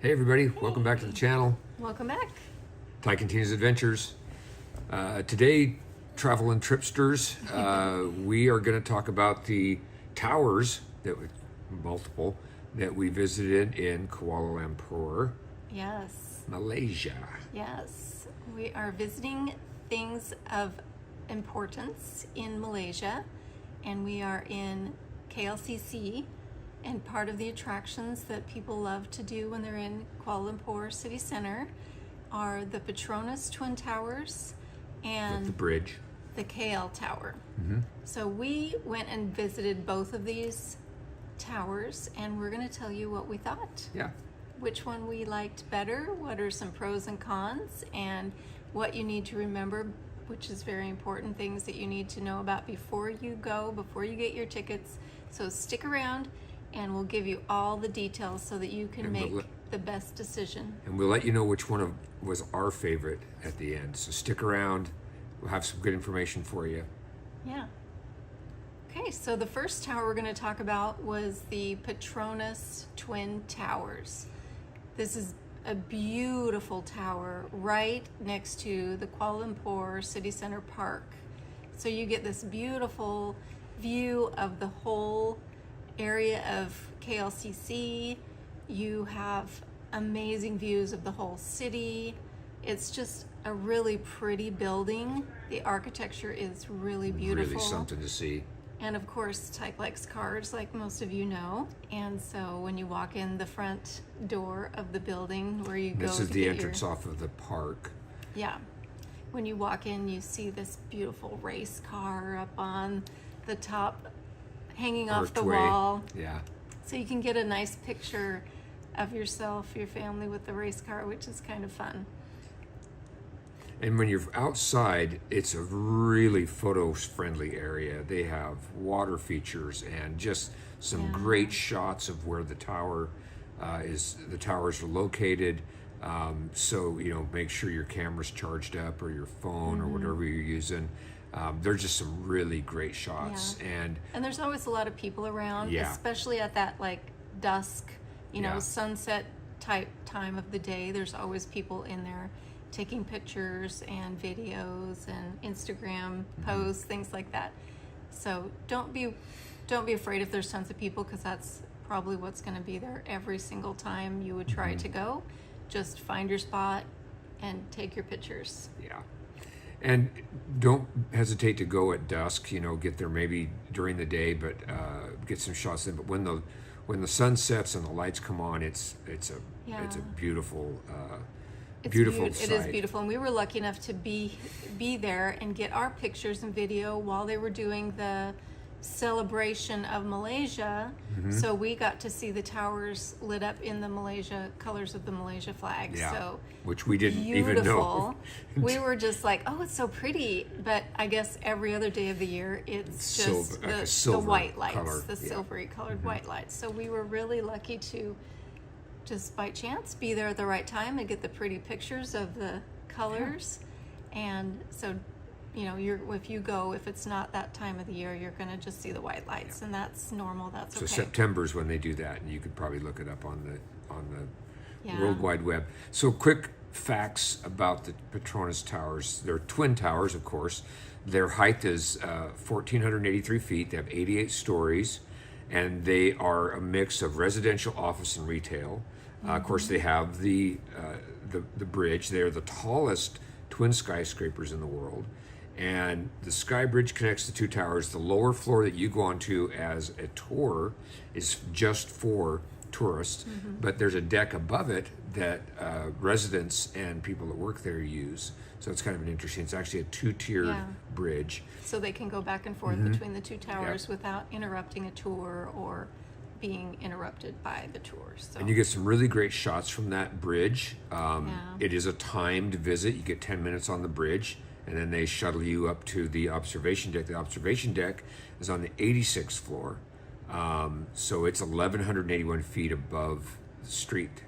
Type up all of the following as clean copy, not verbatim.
Hey everybody, welcome back to the channel. Welcome back. Tyke continues adventures. Today, travel and tripsters, we are going to talk about the towers multiple that we visited in Kuala Lumpur, Yes. Malaysia. Yes. We are visiting things of importance in Malaysia, and we are in KLCC. And part of the attractions that people love to do when they're in Kuala Lumpur city center are the Petronas Twin Towers and The bridge. the KL Tower. So we went and visited both of these towers, and we're going to tell you what we thought. Yeah. Which one we liked better, what are some pros and cons, and what you need to remember, which is very important, things that you need to know about before you go, before you get your tickets. So stick around and we'll give you all the details so that you can make the best decision. And we'll let you know which one was our favorite at the end. So stick around, we'll have some good information for you. Yeah. Okay, so the first tower we're going to talk about was the Petronas Twin Towers. This is a beautiful tower right next to the Kuala Lumpur City Center Park. So you get this beautiful view of the whole area of KLCC. You have amazing views of the whole city. It's just a really pretty building. The architecture is really beautiful. Really something to see. And of course, Tyke likes cars, like most of you know. And so when you walk in the front door of the building where you go, This is the entrance off of the park. Yeah. When you walk in, you see this beautiful race car up on the top, hanging off the wall. Yeah. So you can get a nice picture of yourself, your family with the race car, which is kind of fun. And when you're outside, it's a really photo-friendly area. They have water features and just some great shots of where the tower the towers are located. So, you know, make sure your camera's charged up or your phone or whatever you're using. There's just some really great shots. Yeah. And there's always a lot of people around, Yeah. especially at that like dusk, you know, Yeah. sunset type time of the day. There's always people in there taking pictures and videos and Instagram posts, things like that. So don't be afraid if there's tons of people, because that's probably what's going to be there every single time you would try to go. Just find your spot and take your pictures. Yeah. And don't hesitate to go at dusk, you know, get there maybe during the day, but get some shots in. But when the sun sets and the lights come on, it's a beautiful beautiful sight. It is beautiful, and we were lucky enough to be there and get our pictures and video while they were doing the celebration of Malaysia. So we got to see the towers lit up in the colors of the Malaysia flag. Yeah, so which we didn't beautiful. even know. We were just like, oh, it's so pretty. But I guess every other day of the year, it's just the white lights, color. the silvery colored white lights. So we were really lucky to just by chance be there at the right time and get the pretty pictures of the colors. And so, you know, if it's not that time of the year, you're going to just see the white lights, and that's normal. That's okay. So September's when they do that, and you could probably look it up on the World Wide Web. So quick facts about the Petronas Towers. They're twin towers, of course. Their height is 1,483 feet. They have 88 stories, and they are a mix of residential, office, and retail. Of course, they have the bridge. They are the tallest twin skyscrapers in the world. And the Skybridge connects the two towers. The lower floor that you go onto as a tour is just for tourists, but there's a deck above it that residents and people that work there use. So it's kind of an interesting, it's actually a two-tiered bridge. So they can go back and forth between the two towers without interrupting a tour or being interrupted by the tour. So. And you get some really great shots from that bridge. It is a timed visit. You get 10 minutes on the bridge, and then they shuttle you up to the observation deck. The observation deck is on the 86th floor. So it's 1,181 feet above the street.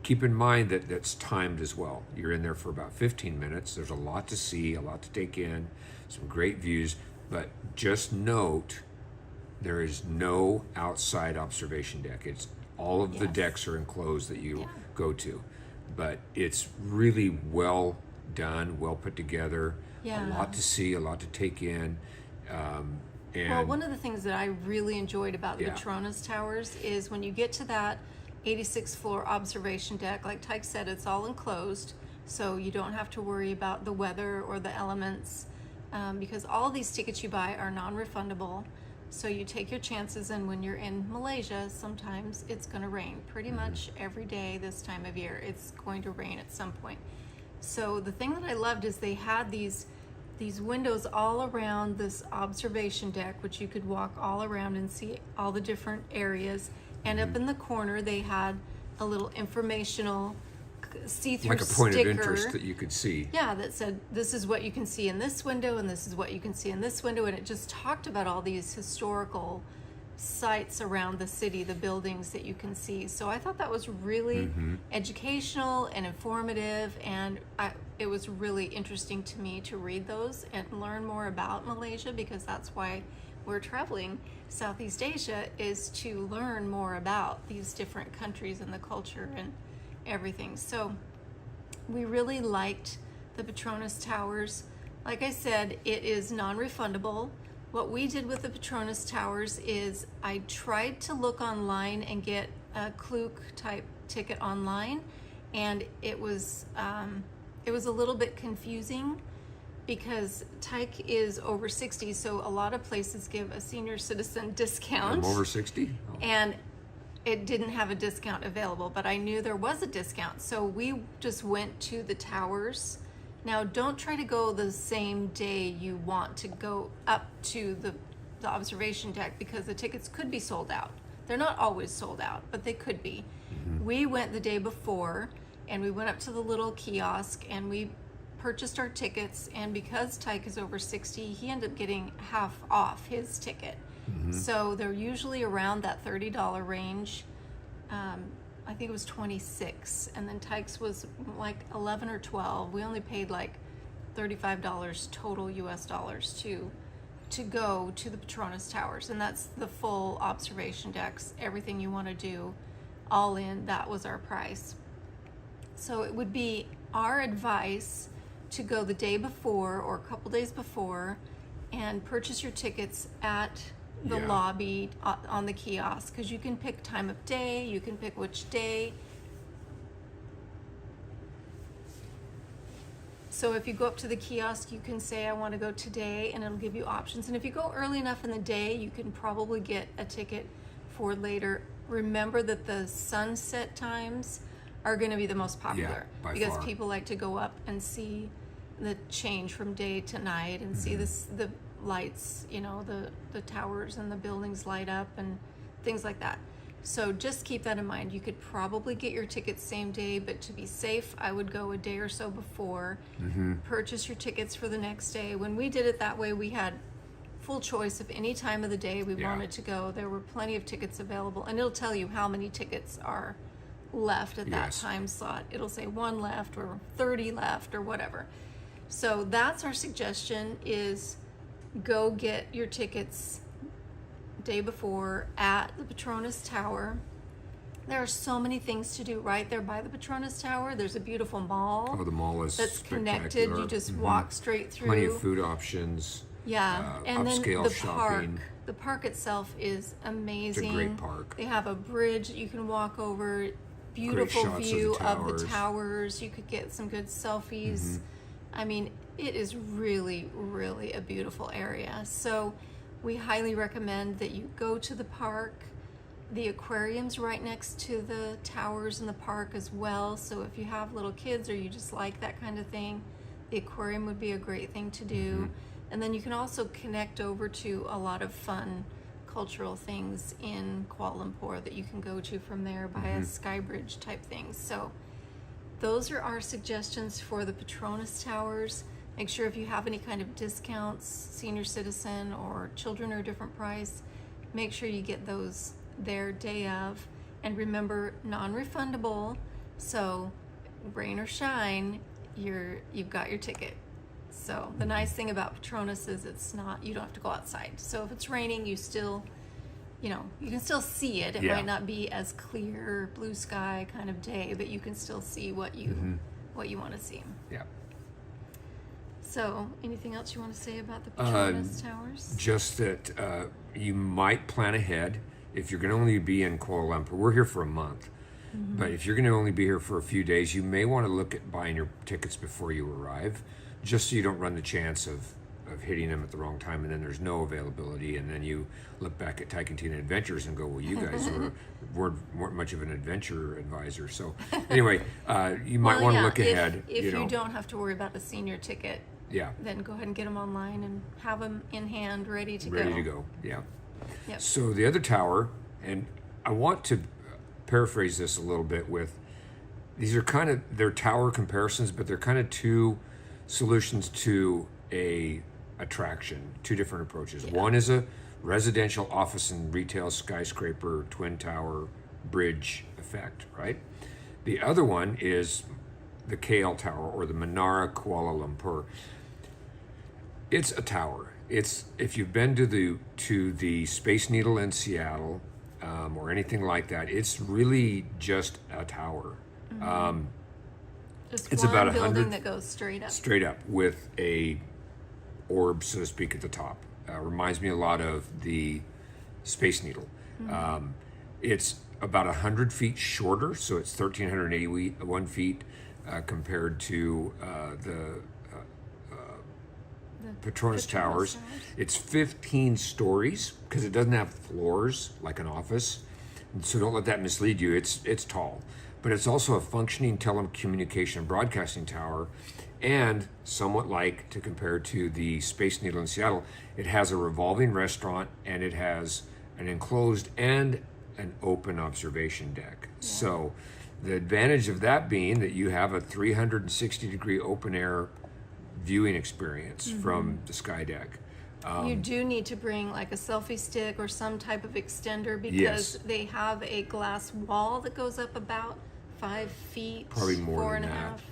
Keep in mind that that's timed as well. You're in there for about 15 minutes. There's a lot to see, a lot to take in, some great views, but just note there is no outside observation deck. It's All of the Yes. decks are enclosed that you Yeah. go to, but it's really well done, well put together. Yeah. A lot to see, a lot to take in. And Well, one of the things that I really enjoyed about the Yeah. Petronas Towers is when you get to that 86th floor observation deck, like Tyke said, it's all enclosed, so you don't have to worry about the weather or the elements, because all these tickets you buy are non-refundable. So you take your chances, and when you're in Malaysia, sometimes it's going to rain. Pretty much every day this time of year, it's going to rain at some point. So the thing that I loved is they had these windows all around this observation deck, which you could walk all around and see all the different areas. And up in the corner, they had a little informational see-through like a point sticker. of interest that you could see. Yeah, that said, this is what you can see in this window, and this is what you can see in this window. And it just talked about all these historical sites around the city, the buildings that you can see. So I thought that was really educational and informative, and it was really interesting to me to read those and learn more about Malaysia, because that's why we're traveling Southeast Asia, is to learn more about these different countries and the culture and everything. So we really liked the Petronas Towers. Like I said, it is non-refundable. What we did with the Petronas Towers is I tried to look online and get a Klook type ticket online, and it was a little bit confusing because Tyke is over 60, so a lot of places give a senior citizen discount. I'm over 60? Oh. And it didn't have a discount available, but I knew there was a discount. So we just went to the towers. Now, don't try to go the same day you want to go up to the observation deck, because the tickets could be sold out. They're not always sold out, but they could be. We went the day before, and we went up to the little kiosk, and we purchased our tickets. And because Tyke is over 60, he ended up getting half off his ticket. So they're usually around that $30 range. I think it was 26, and then Tyke's was like 11 or 12. We only paid like $35 total US dollars to go to the Petronas Towers, and that's the full observation decks, everything you want to do, all in. That was our price. So it would be our advice to go the day before or a couple days before and purchase your tickets at the Yeah. lobby on the kiosk, because you can pick time of day, you can pick which day. So if you go up to the kiosk, you can say, I want to go today, and it'll give you options. And if you go early enough in the day, you can probably get a ticket for later. Remember that the sunset times are going to be the most popular, by because far. people like to go up and see the change from day to night and see the lights, the towers and the buildings light up and things like that. So just keep that in mind. You could probably get your tickets same day, but to be safe, I would go a day or so before. Purchase your tickets for the next day. When we did it that way, we had full choice of any time of the day we wanted to go. There were plenty of tickets available, and it'll tell you how many tickets are left at that time slot. It'll say 1 left or 30 left or whatever. So that's our suggestion, is go get your tickets day before at the Petronas Tower. There are so many things to do right there by the Petronas Tower. There's a beautiful mall. Oh, the mall is that's connected. You just walk straight through. Plenty of food options. Yeah, and then upscale the shopping. park. The park itself is amazing. It's a great park. They have a bridge that you can walk over. Beautiful shots view of the of the towers. You could get some good selfies. I mean, it is really, really a beautiful area. So we highly recommend that you go to the park. The aquarium's right next to the towers in the park as well. So if you have little kids or you just like that kind of thing, the aquarium would be a great thing to do. And then you can also connect over to a lot of fun cultural things in Kuala Lumpur that you can go to from there by a Skybridge type thing. So those are our suggestions for the Petronas Towers. Make sure if you have any kind of discounts, senior citizen or children are a different price, make sure you get those their day of. And remember, non-refundable, so rain or shine, you've got your ticket. So the nice thing about Petronas is you don't have to go outside. So if it's raining, you still you can still see it. It Yeah. might not be as clear, blue sky kind of day, but you can still see what you want to see. Yeah. So, anything else you want to say about the Petronas Towers? Just that you might plan ahead. If you're going to only be in Kuala Lumpur, we're here for a month. But if you're going to only be here for a few days, you may want to look at buying your tickets before you arrive, just so you don't run the chance of hitting them at the wrong time, and then there's no availability, and then you look back at Tyke Adventures and go, well, you guys weren't much of an adventure advisor. So anyway, you might want to look ahead. If you don't have to worry about a senior ticket, then go ahead and get them online and have them in hand, ready to go. Ready to go, yeah. Yep. So the other tower, and I want to paraphrase this a little bit with, these are they're tower comparisons, but they're kind of two solutions to a attraction, two different approaches. Yeah. One is a residential, office, and retail skyscraper twin tower bridge effect, right? The other one is the KL Tower, or the Menara Kuala Lumpur. It's a tower. It's, if you've been to the Space Needle in Seattle, or anything like that, it's really just a tower. Just it's one about building 100 that goes straight up. Straight up with a orb, so to speak, at the top. Reminds me a lot of the Space Needle. It's about 100 feet shorter, so it's 1,381 feet compared to the Petronas Towers. It's 15 stories because it doesn't have floors like an office. So don't let that mislead you. It's tall, but it's also a functioning telecommunication and broadcasting tower, and somewhat like, to compare to the Space Needle in Seattle, it has a revolving restaurant, and it has an enclosed and an open observation deck. Yeah. So the advantage of that being that you have a 360-degree open air viewing experience from the sky deck. You do need to bring like a selfie stick or some type of extender, because they have a glass wall that goes up about 5 feet, probably more 4 than and a that. half,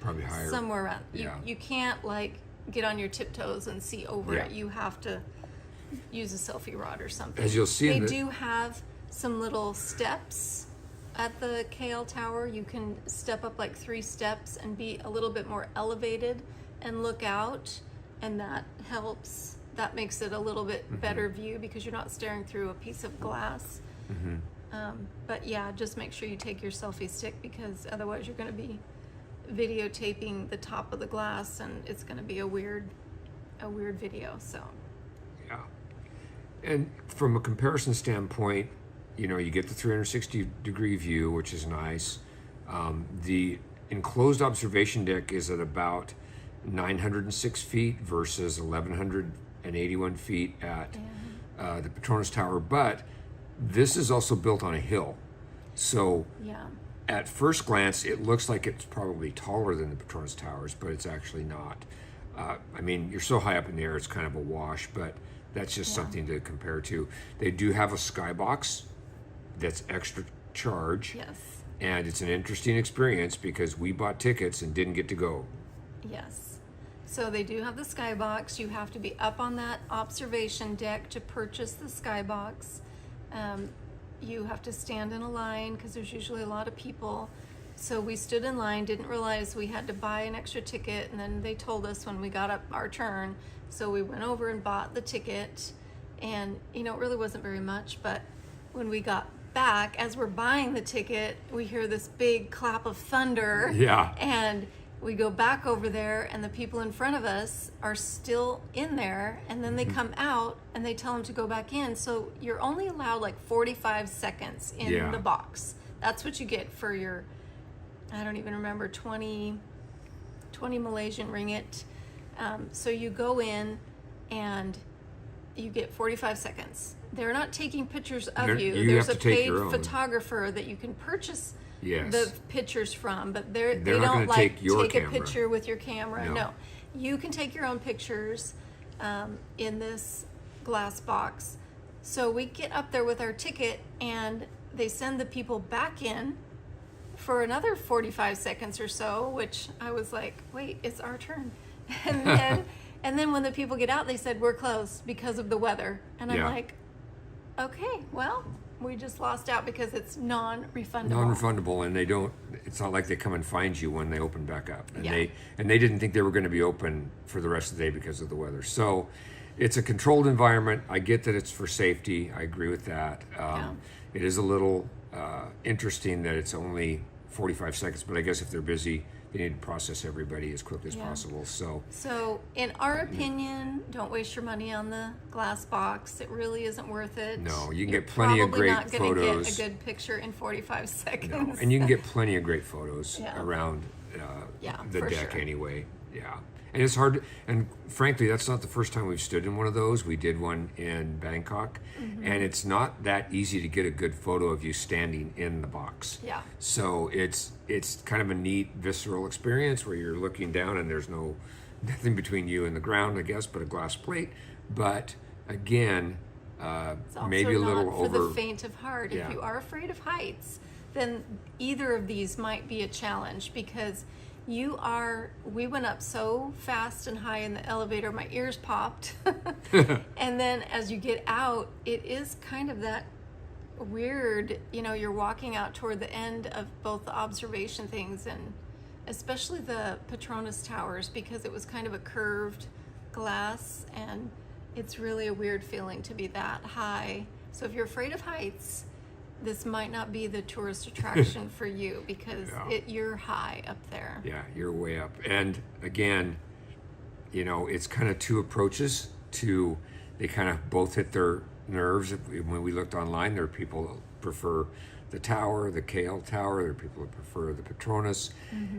Probably higher. somewhere around. You can't like get on your tiptoes and see over it. You have to use a selfie rod or something. As you'll see, they do have some little steps at the KL Tower. You can step up like 3 steps and be a little bit more elevated and look out, and that helps. That makes it a little bit better view because you're not staring through a piece of glass. But yeah, just make sure you take your selfie stick, because otherwise you're going to be videotaping the top of the glass, and it's going to be a weird video. So yeah. And from a comparison standpoint, you get the 360-degree view, which is nice. The enclosed observation deck is at about 906 feet versus 1,181 feet at the Petronas Tower. But this is also built on a hill. So at first glance, it looks like it's probably taller than the Petronas Towers, but it's actually not. I mean, you're so high up in the air, it's kind of a wash, but that's just something to compare to. They do have a skybox that's extra charge. yes. And it's an interesting experience because we bought tickets and didn't get to go. Yes. So they do have the skybox. You have to be up on that observation deck to purchase the skybox. You have to stand in a line because there's usually a lot of people. So we stood in line, didn't realize we had to buy an extra ticket, and then they told us when we got up our turn. So we went over and bought the ticket, and it really wasn't very much, but when we got back, as we're buying the ticket, we hear this big clap of thunder. Yeah. And we go back over there, and the people in front of us are still in there, and then they come out and they tell them to go back in. So you're only allowed like 45 seconds in the box. That's what you get for your, I don't even remember, 20 Malaysian ringgit. So you go in and you get 45 seconds. They're not taking pictures of you. There's a paid photographer that you can purchase the pictures from, but they don't like take a picture with your camera. No. You can take your own pictures in this glass box. So we get up there with our ticket, and they send the people back in for another 45 seconds or so, which I was like, wait, it's our turn. And then when the people get out, they said, we're closed because of the weather. And I'm like, Okay, well, we just lost out because it's non-refundable. Non-refundable, and they don't. It's not like they come and find you when they open back up, and Yeah. they didn't think they were going to be open for the rest of the day because of the weather. So, it's a controlled environment. I get that it's for safety. I agree with that. It is a little interesting that it's only 45 seconds, but I guess if they're busy, they need to process everybody as quickly as possible. So, in our opinion, don't waste your money on the glass box. It really isn't worth it. No, you can get plenty of great photos. Probably not going to get a good picture in 45 seconds. No, and you can get plenty of great photos around the for deck sure. anyway. Yeah. And it's hard, and frankly, that's not the first time we've stood in one of those. We did one in Bangkok, and it's not that easy to get a good photo of you standing in the box. Yeah. So it's kind of a neat, visceral experience where you're looking down and there's nothing between you and the ground, I guess, but a glass plate. But again, It's also maybe a little not for over. the faint of heart. Yeah. If you are afraid of heights, then either of these might be a challenge because we went up so fast and high in the elevator, my ears popped. And then as you get out, it is kind of that weird, you're walking out toward the end of both the observation things and especially the Petronas Towers because it was kind of a curved glass and it's really a weird feeling to be that high. So if you're afraid of heights, this might not be the tourist attraction for you because you're high up there. Yeah, you're way up. And again, it's kind of two approaches to, they kind of both hit their nerves. When we looked online, there are people that prefer the tower, the KL tower, there are people that prefer the Petronas.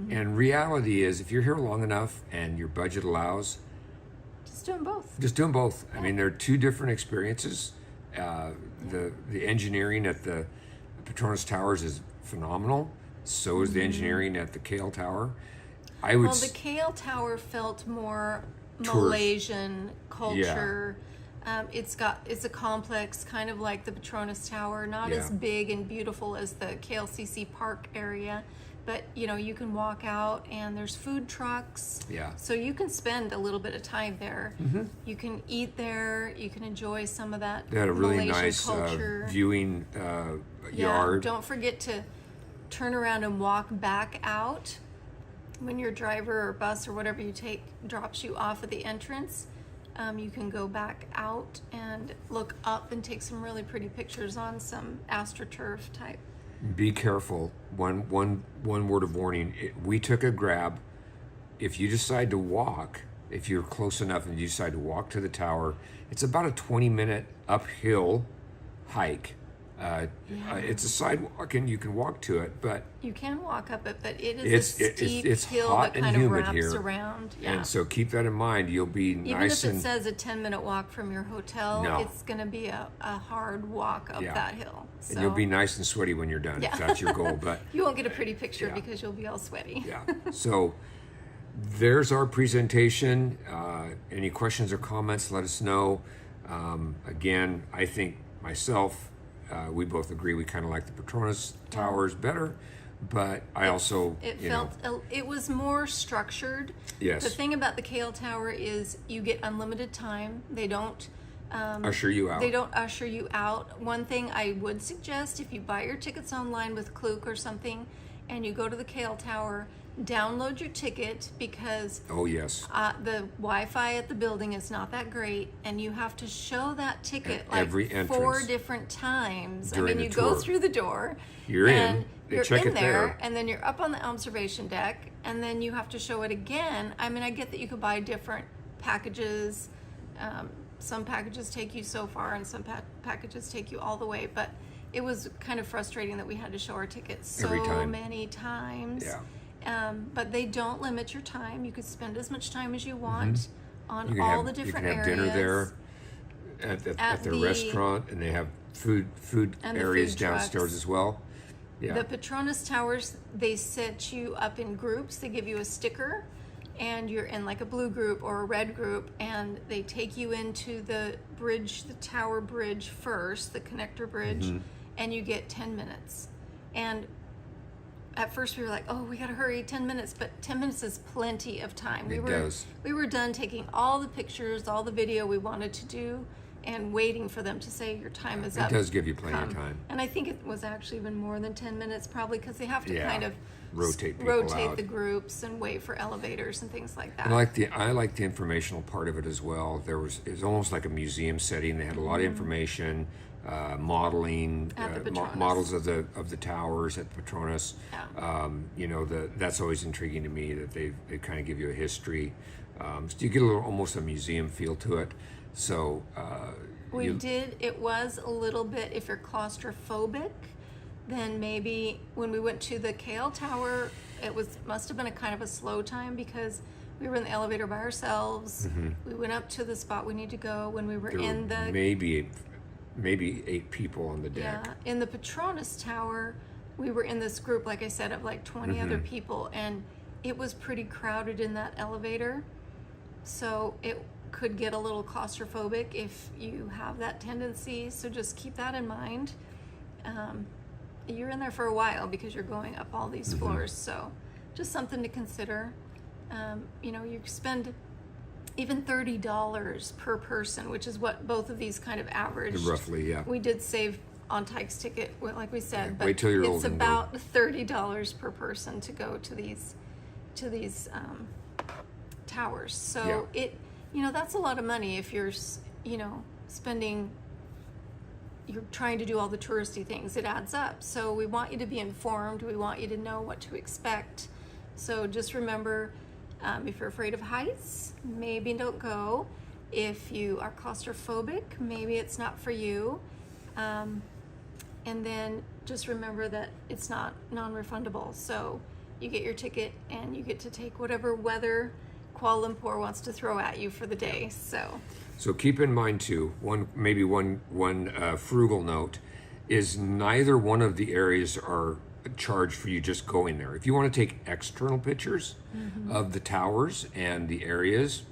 And reality is, if you're here long enough and your budget allows, Just doing both. just doing both. I mean, they're two different experiences. The engineering at the Petronas Towers is phenomenal. So is the engineering at the KL Tower. I would Well, the KL Tower felt more Tourist. Malaysian culture. It's a complex, kind of like the Petronas Tower, not as big and beautiful as the KLCC Park area, but you can walk out and there's food trucks. Yeah. So you can spend a little bit of time there. You can eat there. You can enjoy some of that. They had a really Malaysian nice culture. viewing yard. Don't forget to turn around and walk back out when your driver or bus or whatever you take drops you off at the entrance. You can go back out and look up and take some really pretty pictures on some AstroTurf type. Be careful. One word of warning. We took a grab. If you decide to walk, if you're close enough and you decide to walk to the tower, it's about a 20-minute uphill hike. It's a sidewalk and you can walk to it, but you can walk up it, but it is a steep it's hill hot that and kind of humid wraps here. around. And so keep that in mind. You'll be Even nice if it and says a 10-minute walk from your hotel, No. it's going to be a hard walk up that hill. So and you'll be nice and sweaty when you're done. If that's your goal, but you won't get a pretty picture because you'll be all sweaty. yeah. So there's our presentation. Any questions or comments, let us know. Again, I think myself, we both agree we kind of like the Petronas Towers better, but I also, it was more structured. Yes. The thing about the KL Tower is you get unlimited time. They don't usher you out. They don't usher you out. One thing I would suggest, if you buy your tickets online with Klook or something, and you go to the KL Tower, download your ticket because Oh, yes. the Wi-Fi at the building is not that great, and you have to show that ticket At like every 4 entrance different times. during the you go tour. through the door. You're and in. They you're check in it there, there. and then you're up on the observation deck, and then you have to show it again. I mean, I get that you could buy different packages. Some packages take you so far, and some packages take you all the way. But it was kind of frustrating that we had to show our tickets Every so time. many times. Yeah. But they don't limit your time. You could spend as much time as you want on You can all have, the different you can have areas. dinner there at the restaurant, and they have food And the areas food downstairs trucks. as well. Yeah. The Petronas Towers, they set you up in groups. They give you a sticker, and you're in like a blue group or a red group, and they take you into the bridge, the tower bridge first, the connector bridge, and you get 10 minutes. And at first we were like, oh, we gotta hurry, 10 minutes, but 10 minutes is plenty of time. It does. We were done taking all the pictures, all the video we wanted to do and waiting for them to say your time is up. It does give you plenty of time. And I think it was actually even more than 10 minutes probably, because they have to kind of rotate people out. the groups and wait for elevators and things like that. And I like the informational part of it as well. It was almost like a museum setting. They had a lot of information, modeling, models of the towers at Petronas. Yeah. You know, that's always intriguing to me, that they kind of give you a history. So you get a little, almost a museum feel to it. So it was a little bit, if you're claustrophobic, then maybe when we went to the KL Tower, must have been a kind of a slow time, because we were in the elevator by ourselves. We went up to the spot we need to go. When we were in the maybe 8 people on the deck. Yeah, in the Petronas Tower, we were in this group, like I said, of like 20 other people, and it was pretty crowded in that elevator. So it could get a little claustrophobic if you have that tendency. So just keep that in mind. You're in there for a while because you're going up all these floors. So just something to consider. You know, you spend even $30 per person, which is what both of these kind of averaged. Roughly, yeah. We did save on Tyke's ticket, like we said, Yeah, but wait till you're old it's and about $30 per person to go to these towers. So you know, that's a lot of money if you're, you know, you're trying to do all the touristy things. It adds up. So we want you to be informed. We want you to know what to expect. So just remember, if you're afraid of heights, maybe don't go. If you are claustrophobic, maybe it's not for you. And then just remember that it's not non-refundable. So you get your ticket and you get to take whatever weather Kuala Lumpur wants to throw at you for the day. So keep in mind too, one frugal note is neither one of the areas are charged for you just going there. If you want to take external pictures of the towers and the areas,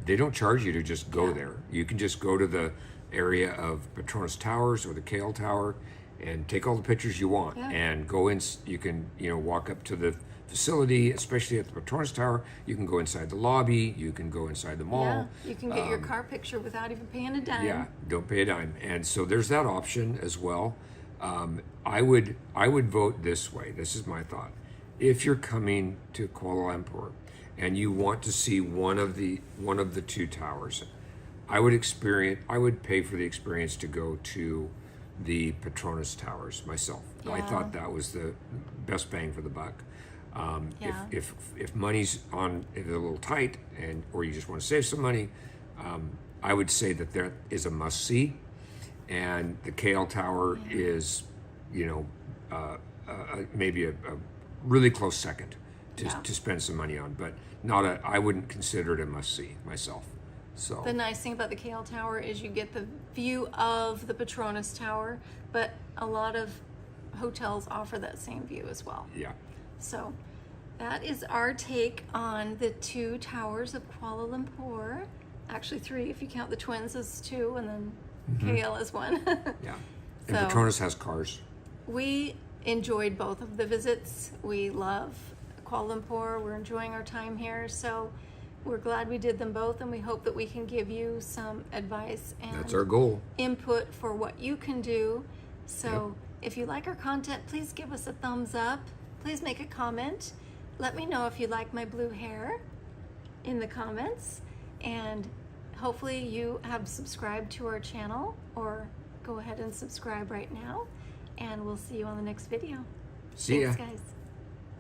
they don't charge you to just go there. You can just go to the area of Petronas Towers or the KL Tower and take all the pictures you want and go in. You can, you know, walk up to the facility, especially at the Petronas Tower. You can go inside the lobby. You can go inside the mall. Yeah, you can get your car picture without even paying a dime. Yeah, don't pay a dime. And so there's that option as well. I would vote this way. This is my thought. If you're coming to Kuala Lumpur and you want to see one of the 2 towers, I would pay for the experience to go to the Petronas Towers myself. Yeah. I thought that was the best bang for the buck. If money's a little tight or you just want to save some money, I would say that is a must see, and the KL Tower is, you know, maybe a really close second to spend some money on, but I wouldn't consider it a must see myself. So the nice thing about the KL Tower is you get the view of the Petronas Tower, but a lot of hotels offer that same view as well. Yeah. So that is our take on the 2 towers of Kuala Lumpur. Actually 3 if you count the twins as 2 and then KL as 1. Yeah. And Petronas has cars. We enjoyed both of the visits. We love Kuala Lumpur. We're enjoying our time here. So we're glad we did them both, and we hope that we can give you some advice and that's our goal. Input for what you can do. So if you like our content, please give us a thumbs up. Please make a comment. Let me know if you like my blue hair in the comments, and hopefully you have subscribed to our channel, or go ahead and subscribe right now, and we'll see you on the next video. See ya. Thanks, guys.